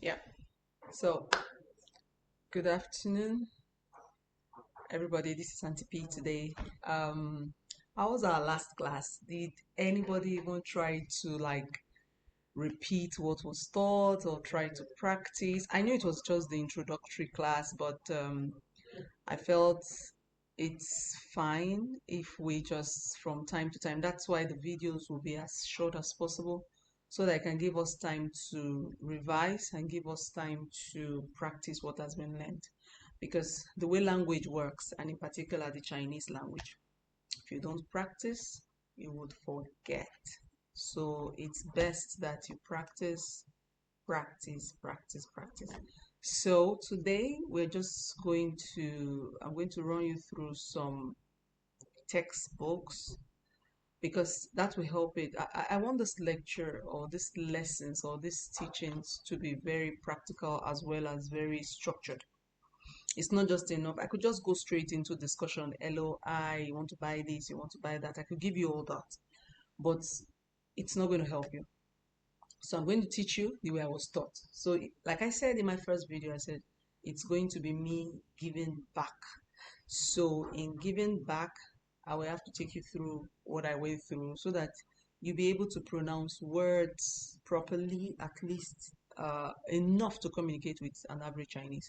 Yeah. So, good afternoon, everybody. This is Auntie P today. How was our last class? Did anybody even try to repeat what was taught or try to practice? I knew it was just the introductory class, but I felt it's fine if we just from time to time. That's why the videos will be as short as possible so that it can give us time to revise and give us time to practice what has been learned. Because the way language works, and in particular the Chinese language, if you don't practice, you would forget. So it's best that you practice, practice, practice, practice. So today I'm going to run you through some textbooks because that will help it. I want this lecture or this lessons or these teachings to be very practical as well as very structured. It's not just enough. I could just go straight into discussion. Hello, you want to buy this, you want to buy that. I could give you all that, but it's not going to help you. So I'm going to teach you the way I was taught. So like I said in my first video, I said it's going to be me giving back. So in giving back, I will have to take you through what I went through so that you'll be able to pronounce words properly, at least enough to communicate with an average Chinese.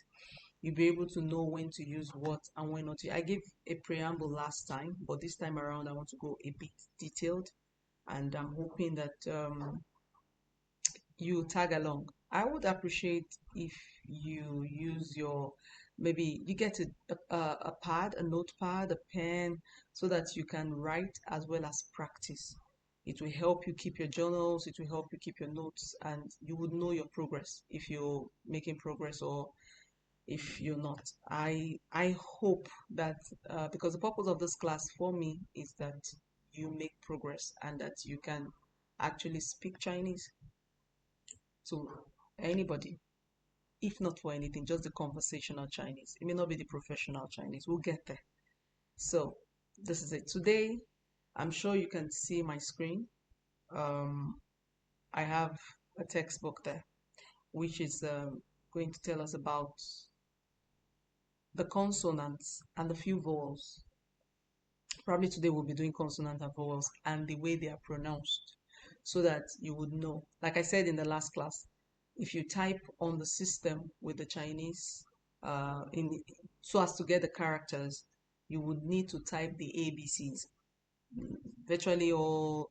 You'll be able to know when to use what and when not to. I gave a preamble last time, but this time around I want to go a bit detailed, and I'm hoping that you tag along. I would appreciate if you use your maybe you get a pad, a notepad, a pen, so that you can write as well as practice. It will help you keep your journals, it will help you keep your notes, and you would know your progress if you're making progress or if you're not. I hope that because the purpose of this class for me is that you make progress and that you can actually speak Chinese to anybody, if not for anything, just the conversational Chinese. It may not be the professional Chinese. We'll get there. So this is it. Today, I'm sure you can see my screen. Um, I have a textbook there, which is going to tell us about the consonants and the few vowels. Probably today we'll be doing consonant and vowels and the way they are pronounced so that you would know. Like I said in the last class, if you type on the system with the Chinese in so as to get the characters, you would need to type the ABCs. Virtually all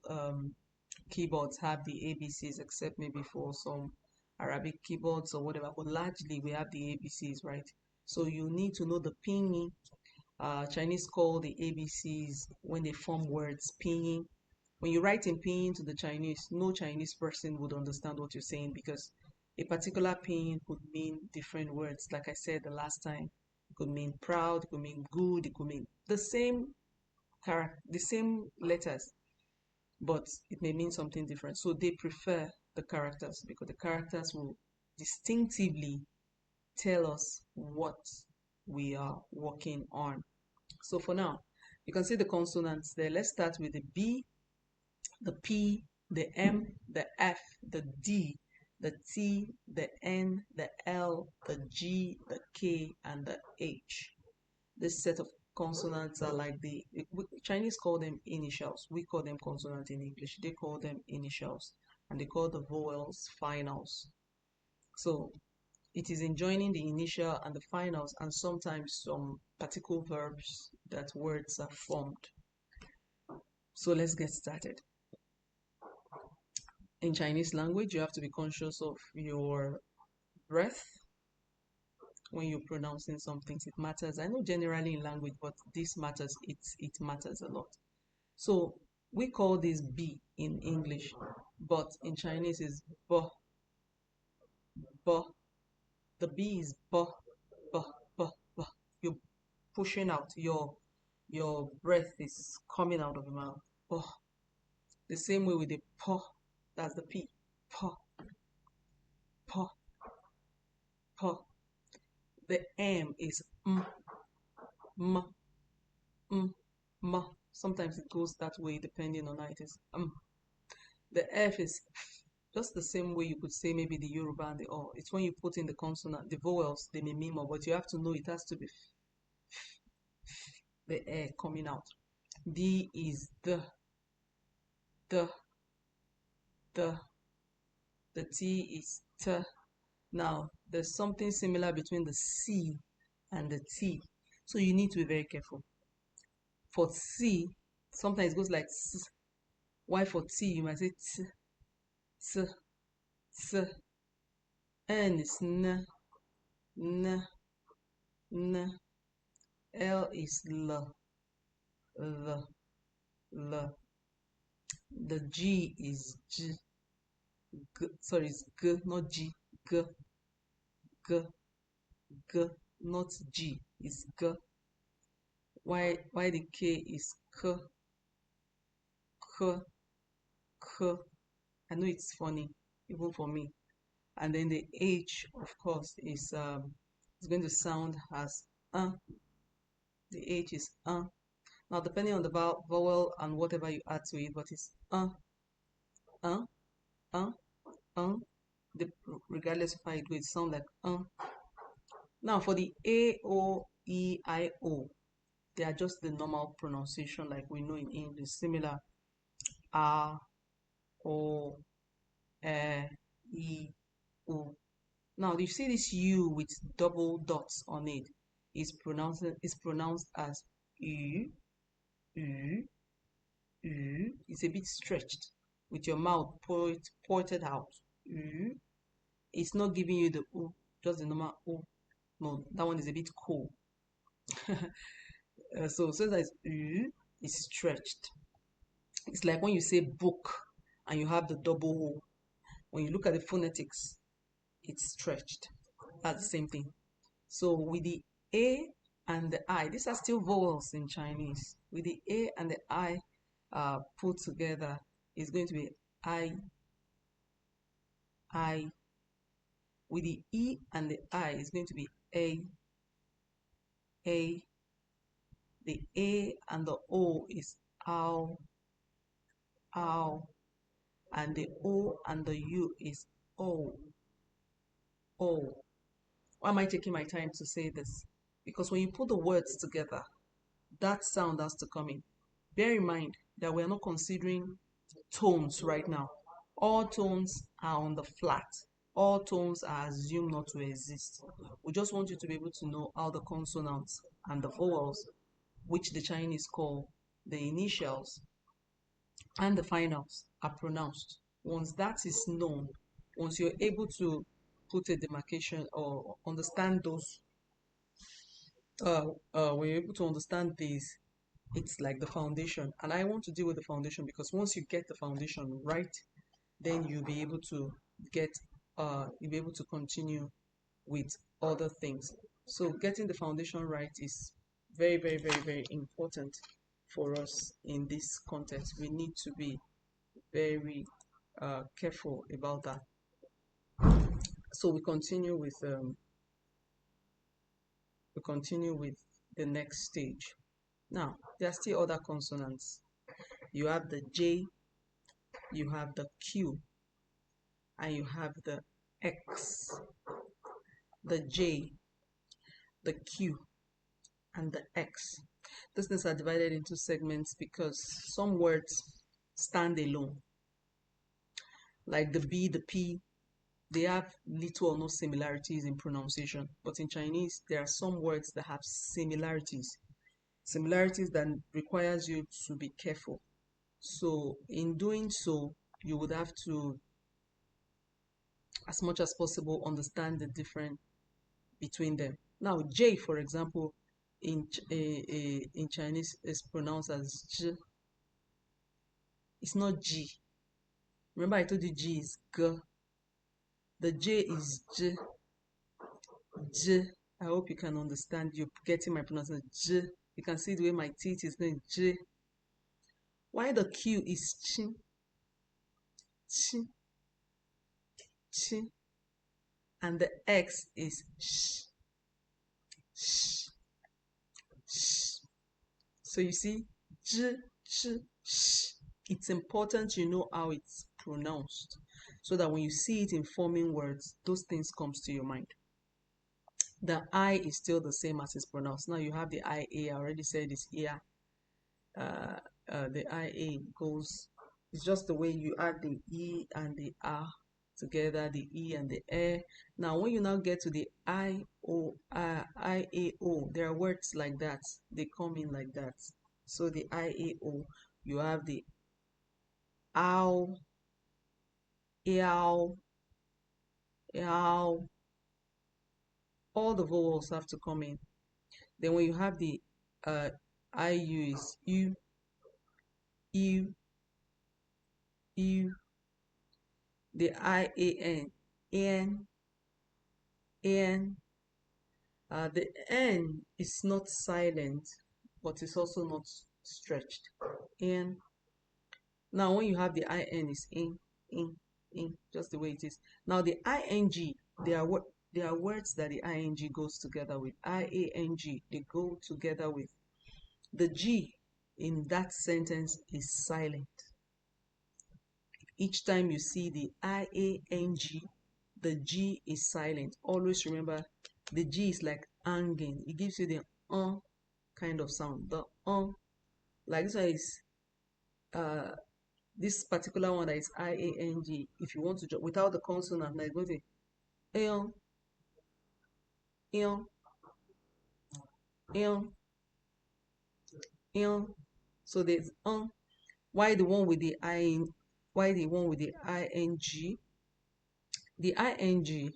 keyboards have the ABCs except maybe for some Arabic keyboards or whatever, but largely we have the ABCs, right? So you need to know the pinyin. Chinese call the ABCs when they form words pinyin. When you write in pinyin to the Chinese, no Chinese person would understand what you're saying because a particular pinyin could mean different words. Like I said the last time, it could mean proud, it could mean good, it could mean the same character, the same letters, but it may mean something different. So they prefer the characters because the characters will distinctively tell us what we are working on. So for now, you can see the consonants there. Let's start with the B, the P, the M, the F, the D, the T, the N, the L, the G, the K, and the H. This set of consonants are like Chinese call them initials. We call them consonants in English. They call them initials. And they call the vowels finals. So it is in joining the initial and the finals and sometimes some particle verbs that words are formed. So let's get started. In Chinese language, you have to be conscious of your breath when you're pronouncing some things. It matters. I know generally in language, but this matters. It matters a lot. So we call this B in English, but in Chinese is B, B. The B is B, B, B, B. You're pushing out. Your breath is coming out of your mouth. B. The same way with the P. That's the P. P, P, P. The M is M, M, M, M. Sometimes it goes that way depending on how it is. The F is F, Just the same way you could say maybe the Yoruba and the O. It's when you put in the consonant, the vowels, they may mean more, but you have to know it has to be the air coming out. D is the, the. The T is T. Now, there's something similar between the C and the T. So you need to be very careful. For C, sometimes it goes like S. Why for T, you might say T, T, T. N is N, N, N. L is L, L, L. The G is G, G. Sorry, it's G, not G. G, G, G, not G. It's G. Why the K is K, K, K. I know it's funny, even for me. And then the H, of course, is it's going to sound as The H is Now, depending on the vowel and whatever you add to it, but it's uh, uh, uh. Regardless of how it goes, it sounds like. Now, for the A, O, E, I, O, they are just the normal pronunciation like we know in English, similar. A, O, E, O. Now, you see this U with double dots on it is pronounced as U, U, U. It's a bit stretched with your mouth pointed out. U. It's not giving you the U, just the normal U. No, that one is a bit cool. So that U is stretched. It's like when you say book and you have the double O. When you look at the phonetics, it's stretched. That's the same thing. So with the A and the I, these are still vowels in Chinese. With the A and the I put together, it's going to be I, I. With the E and the I, it's going to be A, A. The A and the O is ow, ow. And the O and the U is O, O. Why am I taking my time to say this? Because when you put the words together, that sound has to come in. Bear in mind that we're not considering tones right now. All tones are on the flat. All tones are assumed not to exist. We just want you to be able to know how the consonants and the vowels, which the Chinese call the initials, and the finals are pronounced. Once that is known, once you're able to put a demarcation or understand those, when you're able to understand these, it's like the foundation. And I want to deal with the foundation because once you get the foundation right, then you'll be able to get, you'll be able to continue with other things. So getting the foundation right is very, very, very, very important for us in this context. We need to be very careful about that. So we continue with the next stage. Now there are still other consonants. You have the J, you have the Q, and you have the X. The J, the Q, and the X. These things are divided into segments because some words stand alone. Like the B, the P, they have little or no similarities in pronunciation. But in Chinese, there are some words that have similarities. Similarities that requires you to be careful. So in doing so, you would have to, as much as possible, understand the difference between them. Now, J, for example, in Chinese is pronounced as J. It's not G. Remember I told you G is G. The J is J. J. I hope you can understand. You're getting my pronunciation. J. You can see the way my teeth is going. J. Why the Q is Ch. Ch. Ch. And the X is Sh. Sh. Sh. So you see, J, Ch, Sh. It's important you know how it's pronounced. so that when you see it in forming words, those things comes to your mind. The I is still the same as it's pronounced. Now you have the IA. I already said it's here. Uh, the IA goes, it's just the way you add the E and the R together, the E and the A. Now, when you now get to the IAO, there are words like that. They come in like that. So the IAO, you have the ow, eow, eow. All the vowels have to come in. Then when you have the IU is U, U, U. The IAN, an, an. The N is not silent, but it's also not stretched. And now when you have the IN is in, just the way it is. Now the ING, there are words that the ING goes together with. IANG, they go together with. The G in that sentence is silent. Each time you see the IANG, the G is silent. Always remember the G is like hanging. It gives you the kind of sound. The like this one is this particular one that is IANG. If you want to without the consonant, like go to eon, eon, eon, eon. So there's why the one with the why the one with the ING? The ING,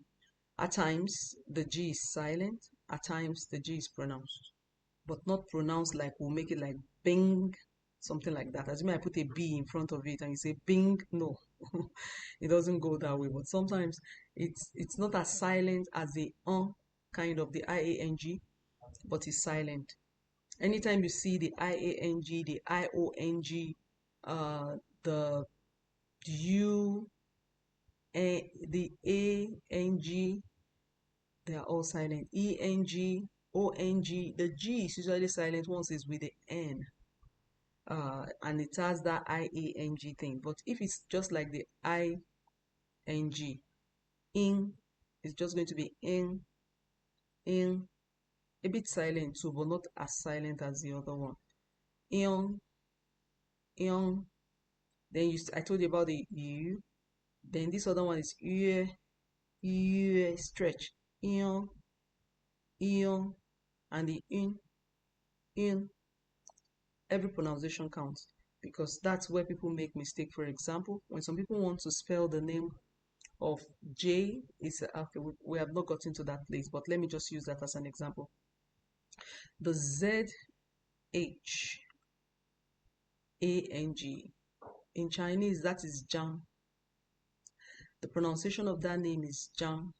at times the G is silent, at times the G is pronounced, but not pronounced like we'll make it like bing, something like that. As you may I put a B in front of it and you say bing, no, it doesn't go that way. But sometimes it's not as silent as the kind of the IANG, but it's silent. Anytime you see the IANG, the IONG, the U, the ANG, they are all silent. ENG, ONG, the G is usually silent once it's with the N. And it has that IANG thing. But if it's just like the ING, in, it's just going to be in, a bit silent too, but not as silent as the other one. In, in. Then I told you about the U. Then this other one is U, stretch. In, and the in. Every pronunciation counts because that's where people make mistake. For example, when some people want to spell the name of J, it's okay, we have not gotten to that place, but let me just use that as an example. The ZHANG, in Chinese that is Zhang. The pronunciation of that name is Zhang,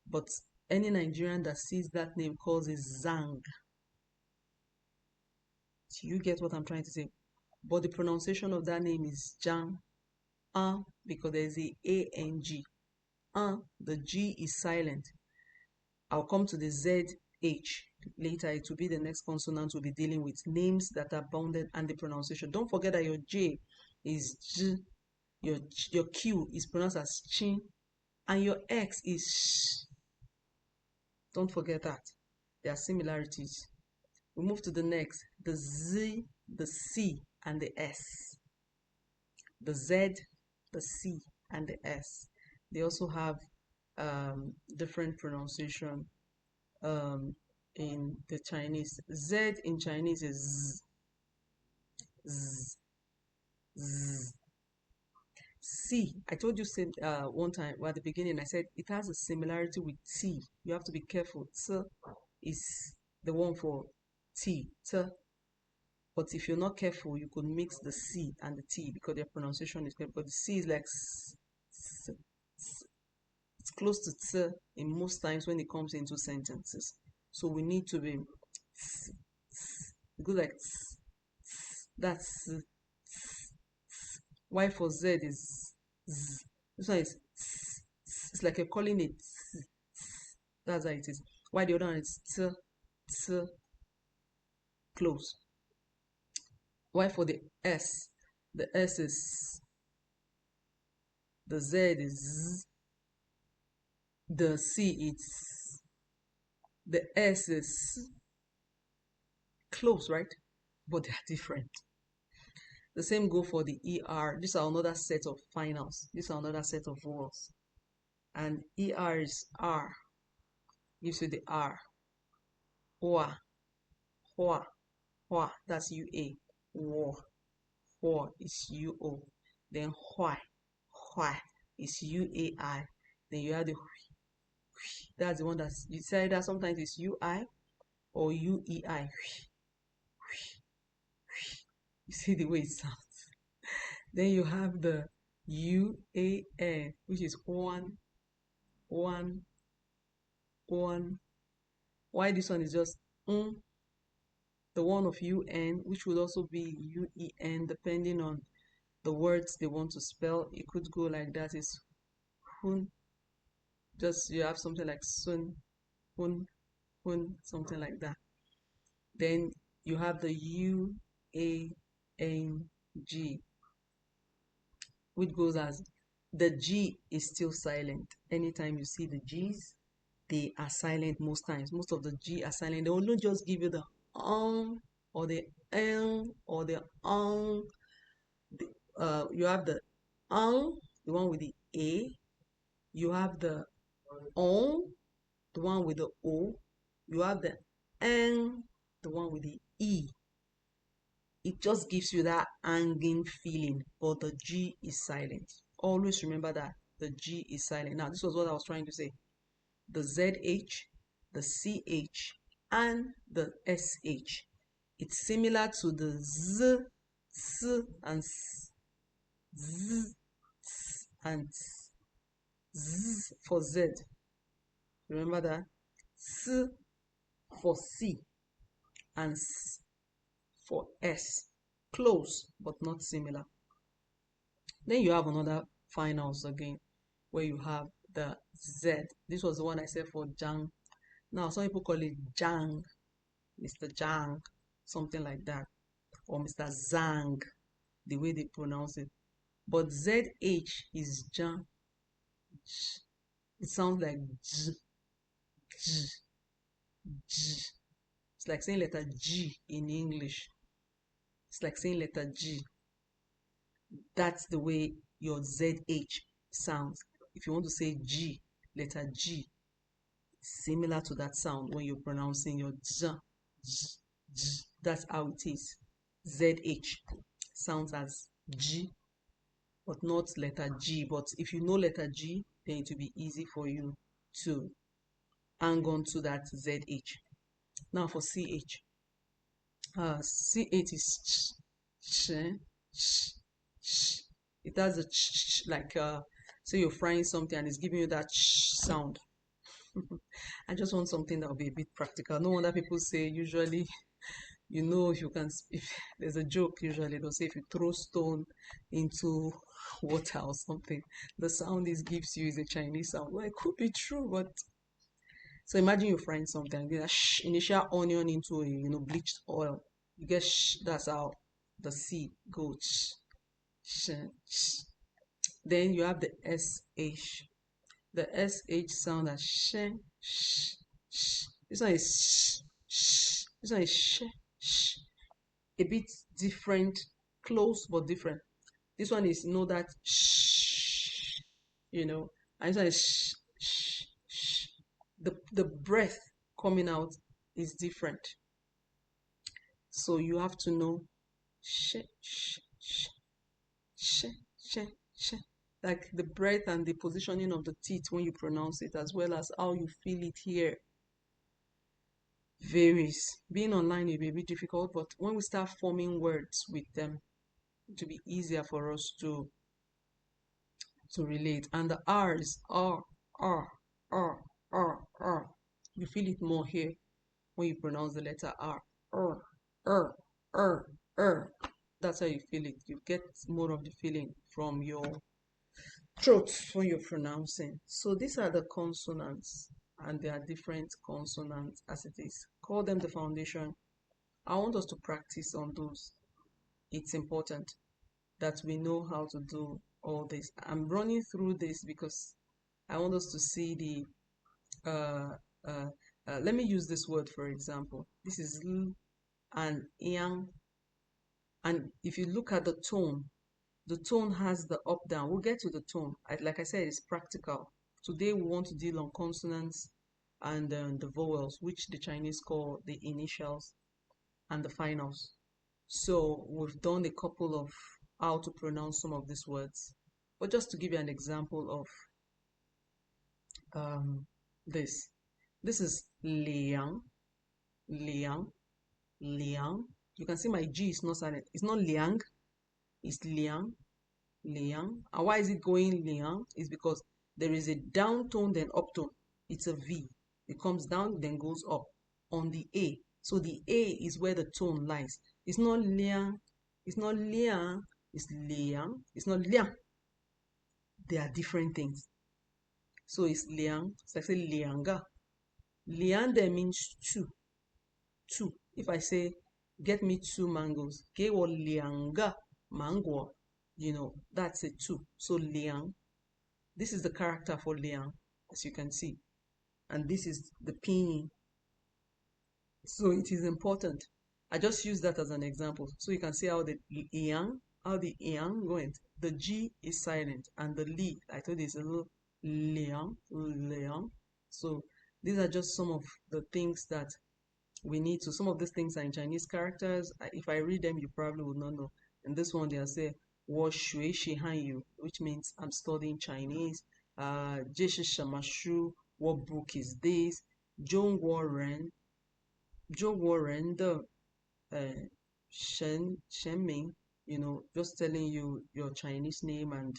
but any Nigerian that sees that name calls it Zhang. You get what I'm trying to say? But the pronunciation of that name is Zhang, because there's a ANG. The G is silent. I'll come to the ZH later. It will be the next consonant we'll be dealing with. Names that are bounded and the pronunciation. Don't forget that your J is J, your Q is pronounced as Chin, and your X is Sh. Don't forget that. There are similarities. We move to the next. The Z, the C, and the S. The Z, the C, and the S. They also have different pronunciation in the Chinese. Z in Chinese is Z, Z. C, I told you one time at the beginning, I said it has a similarity with T. You have to be careful. T is the one for T. But if you're not careful, you could mix the C and the T because their pronunciation is correct. But the C is like it's close to T in most times when it comes into sentences. So we need to be good like that's Y for Z is Z. This one is it's like you're calling it that's how it is. Why the other one is close. Why for the S is The Z is Z, the C is, the S is close, right? But they're different. The same go for the ER. These are another set of finals. These are another set of vowels. And ER is R. Gives you the R. Hua, hua, hua. That's UA. Wa, hua is UO. Then hua, hua is UAI. Then you have the hui. That's the one that's, you say that sometimes it's UI or UEI. You see the way it sounds. Then you have the UAN, which is one, one, one. Why this one is just the one of UN, which would also be UEN, depending on the words they want to spell. It could go like that. Is hun. Just you have something like sun, hun, hun, something like that. Then you have the UANG, which goes as the G is still silent. Anytime you see the G's, they are silent most times. Most of the G are silent. They will not just give you the or the or the you have the the one with the A. You have the the one with the O. You have the N, the one with the E. It just gives you that hanging feeling, but the G is silent. Always remember that the G is silent. Now, this was what I was trying to say. The ZH, the CH, and the SH. It's similar to the Z, S, and S, Z, S, and S. Z for Z. Remember that? S for C, and S for S. Close, but not similar. Then you have another finals again, where you have the Z. This was the one I said for Jang. Now, some people call it Jang, Mr. Jang, something like that, or Mr. Zhang, the way they pronounce it. But ZH is Jang. It sounds like J, J, J. It's like saying letter G in English. It's like saying letter G. That's the way your ZH sounds. If you want to say G, letter G, similar to that sound when you're pronouncing your J, J, J. That's how it is. ZH sounds as G, but not letter G. But if you know letter G, then it will be easy for you to hang on to that ZH. Now for CH. CH is ch, ch, ch. It has a ch, like so you're frying something and it's giving you that ch sound. I just want something that will be a bit practical. No wonder people say usually, you know, if you can, if there's a joke usually, they'll say if you throw stone into water or something, the sound it gives you is a Chinese sound. Well, it could be true, but so imagine you're frying something, you get a initial onion into a bleached oil. You get that's how the C goes. Then you have the SH. The SH sound as sh, sh, sh. This one is sh, sh. This one is sh. A bit different, close but different. This one is that sh, and this one is sh, sh. The breath coming out is different. So you have to know sh, sh, sh, sh, sh, sh. Like the breath and the positioning of the teeth when you pronounce it, as well as how you feel it here, varies. Being online will be a bit difficult, but when we start forming words with them, it will be easier for us to relate. And the R is R, R, R, R, R. You feel it more here when you pronounce the letter R. R, R, R, R. That's how you feel it. You get more of the feeling from your throat when you're pronouncing. So these are the consonants, and there are different consonants as it is. Call them the foundation. I want us to practice on those. It's important that we know how to do all this. I'm running through this because I want us to see the uh, uh, let me use this word for example. This is l and yang, and if you look at the tone has the up down. We'll get to the tone. Like I said, it's practical. Today we want to deal on consonants and the vowels, which the Chinese call the initials and the finals. So we've done a couple of how to pronounce some of these words. But just to give you an example of um, this, this is liang, liang, liang. You can see my G is not silent. It's not liang, it's liang, liang. And why is it going liang? It's because there is a down tone, then up tone. It's a V. It comes down, then goes up on the A. So the A is where the tone lies. It's not liang, it's not liang, it's liang, it's not liang. They are different things. So it's liang, it's like say lianga. Liang there means two, two. If I say, get me two mangoes, ge wo lianga mango, that's a two. So liang, this is the character for liang, as you can see. And this is the pinyin. So it is important. I just use that as an example. So you can see how the yang going. The G is silent and the li, I told you, is a little liang, liang. So these are just some of the things that we need to. Some of these things are in Chinese characters. If I read them, you probably would not know. And this one, they'll say, "Wo shui shi han yu," which means I'm studying Chinese. Jishi shamashu, what book is this? Zhongguo ren, 中国人的神明, just telling you your Chinese name and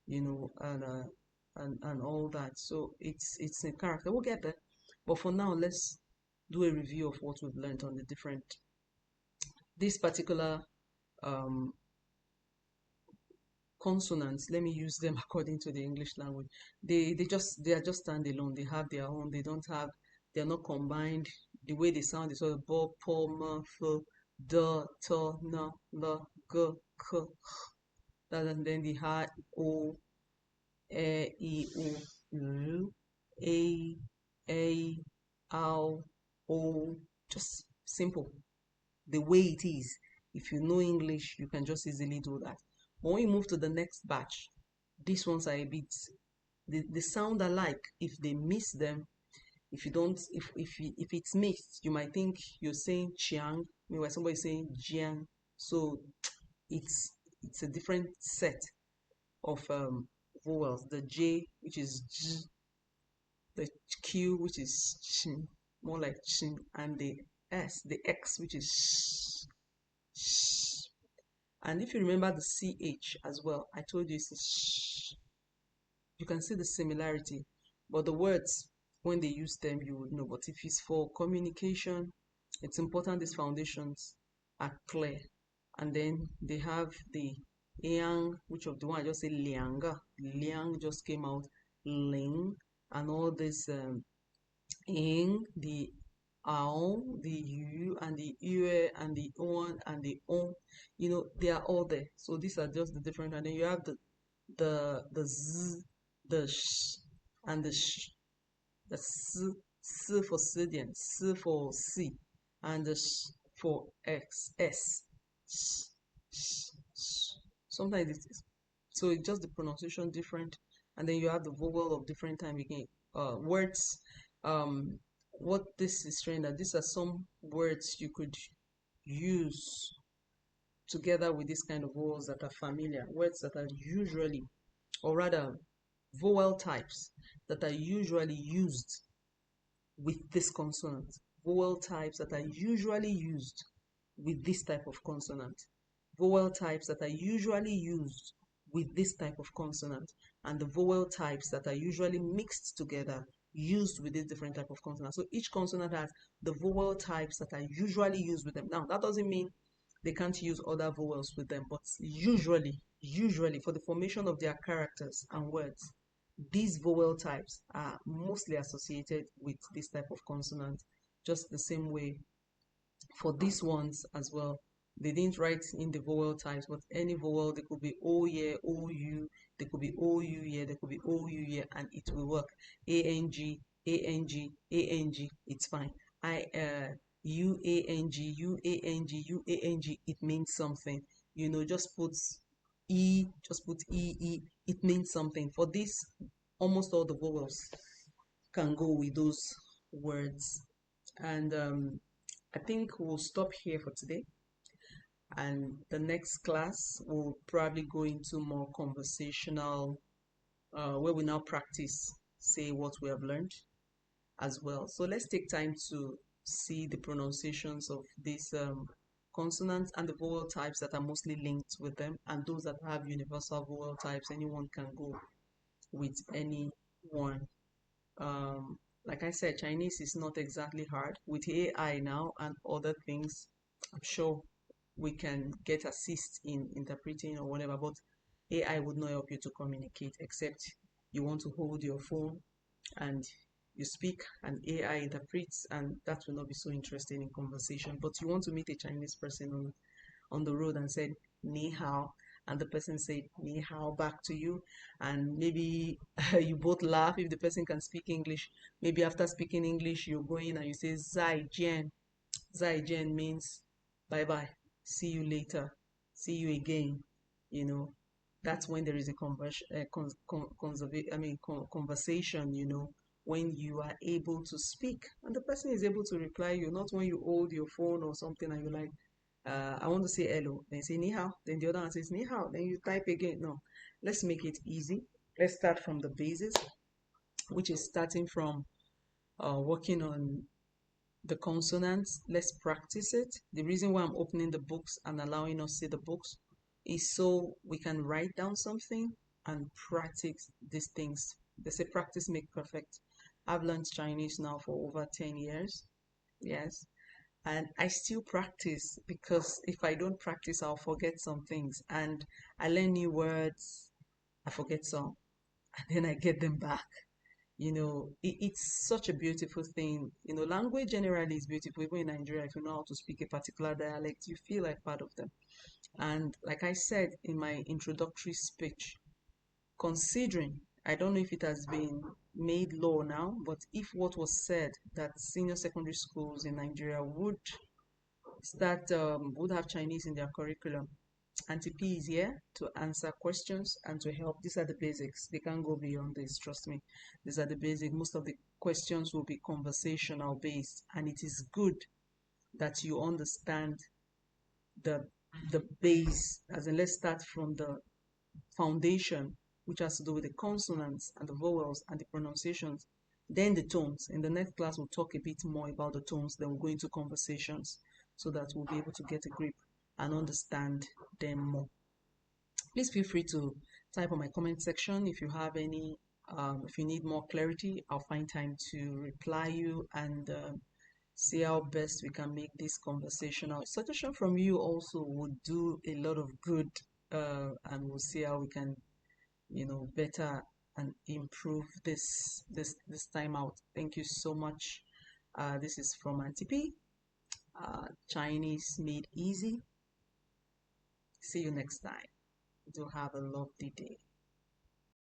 you know and all that. So it's a character. We'll get there, but for now, let's do a review of what we've learned on the different this particular um, consonants. Let me use them according to the English language. They are just standalone. They have their own. They are not combined. The way they sound is sort of bo, po, ma, f, d, t, n, l, g, k, and then the ha, o, e, I, u, a, o, just simple. The way it is. If you know English, you can just easily do that. But when you move to the next batch, these ones are a bit, they sound alike. If they miss them, if you don't, if it's mixed, you might think you're saying Chiang, meanwhile somebody's saying Jiang. So it's a different set of vowels. The J, which is J, the Q, which is Ch, more like Chin, and the S, the X, which is Sh, Sh. And if you remember the CH as well, I told you it's a Sh. You can see the similarity, but the words, when they use them, you would know. But if it's for communication, it's important these foundations are clear. And then they have the yang, which of the one I just say lianga, liang just came out, ling, and all this ing, the ao, the yu, and the yue, and the on, and the on, they are all there. So these are just the different, and then you have the z, the sh, and the sh, the s for Sidian, s for c, and the sh for x, s. Sh, sh, sh. Sometimes it's so it's just the pronunciation different, and then you have the vowel of different time again. Words. What this is showing that these are some words you could use together with this kind of vowels that are familiar, words that are usually, or rather, vowel types that are usually used with this consonant. Vowel types that are usually used with this type of consonant. Vowel types that are usually used with this type of consonant. And the vowel types that are usually mixed together, used with this different type of consonant. So each consonant has the vowel types that are usually used with them. Now, that doesn't mean they can't use other vowels with them, but usually for the formation of their characters and words, these vowel types are mostly associated with this type of consonant, just the same way for these ones as well. They didn't write in the vowel types, but any vowel, they could be O yeah, O U, they could be O U yeah, they could be O U yeah, and it will work. A-N-G, A-N-G, A-N-G, it's fine. U-A-N-G, U-A-N-G, U-A-N-G, it means something. Just put E-E, it means something. For this, almost all the vowels can go with those words. And I think we'll stop here for today. And the next class will probably go into more conversational, where we now practice, say what we have learned as well. So let's take time to see the pronunciations of these consonants and the vowel types that are mostly linked with them, and those that have universal vowel types. Anyone can go with any one. Like I said, Chinese is not exactly hard. With AI now and other things, I'm sure we can get assist in interpreting or whatever, but AI would not help you to communicate except you want to hold your phone and you speak and AI interprets, and that will not be so interesting in conversation. But you want to meet a Chinese person on the road and said ni hao, and the person said ni hao back to you, and maybe you both laugh if the person can speak English. Maybe after speaking English you go in and you say zai jian. Zai jian means bye bye, see you later, see you again. you know that's when there is a conversation, when you are able to speak and the person is able to reply you, not when you hold your phone or something and you're like, I want to say hello, then you say ni hao, then the other one says ni hao, then you type again. No, let's make it easy. Let's start from the basis, which is starting from working on the consonants. Let's practice it. The reason why I'm opening the books and allowing us see the books is so we can write down something and practice these things. They say practice make perfect. I've learned Chinese now for over 10 years. Yes. And I still practice, because if I don't practice, I'll forget some things. And I learn new words, I forget some, and then I get them back. It's such a beautiful thing. Language generally is beautiful. Even in Nigeria, if you know how to speak a particular dialect, you feel like part of them. And like I said in my introductory speech, considering, I don't know if it has been made law now, but if what was said that senior secondary schools in Nigeria would have Chinese in their curriculum, Auntie P is here to answer questions and to help. These are the basics. They can't go beyond this, trust me. These are the basics. Most of the questions will be conversational based, and it is good that you understand the the base. As in, let's start from the foundation, which has to do with the consonants and the vowels and the pronunciations. Then the tones. In the next class, we'll talk a bit more about the tones. Then we'll go into conversations so that we'll be able to get a grip and understand them more. Please feel free to type on my comment section if you have any, if you need more clarity. I'll find time to reply you and see how best we can make this conversational. Suggestion from you also would do a lot of good, and we'll see how we can, better and improve this time out. Thank you so much. This is from Auntie P. Chinese made easy. See you next time. Do have a lovely day.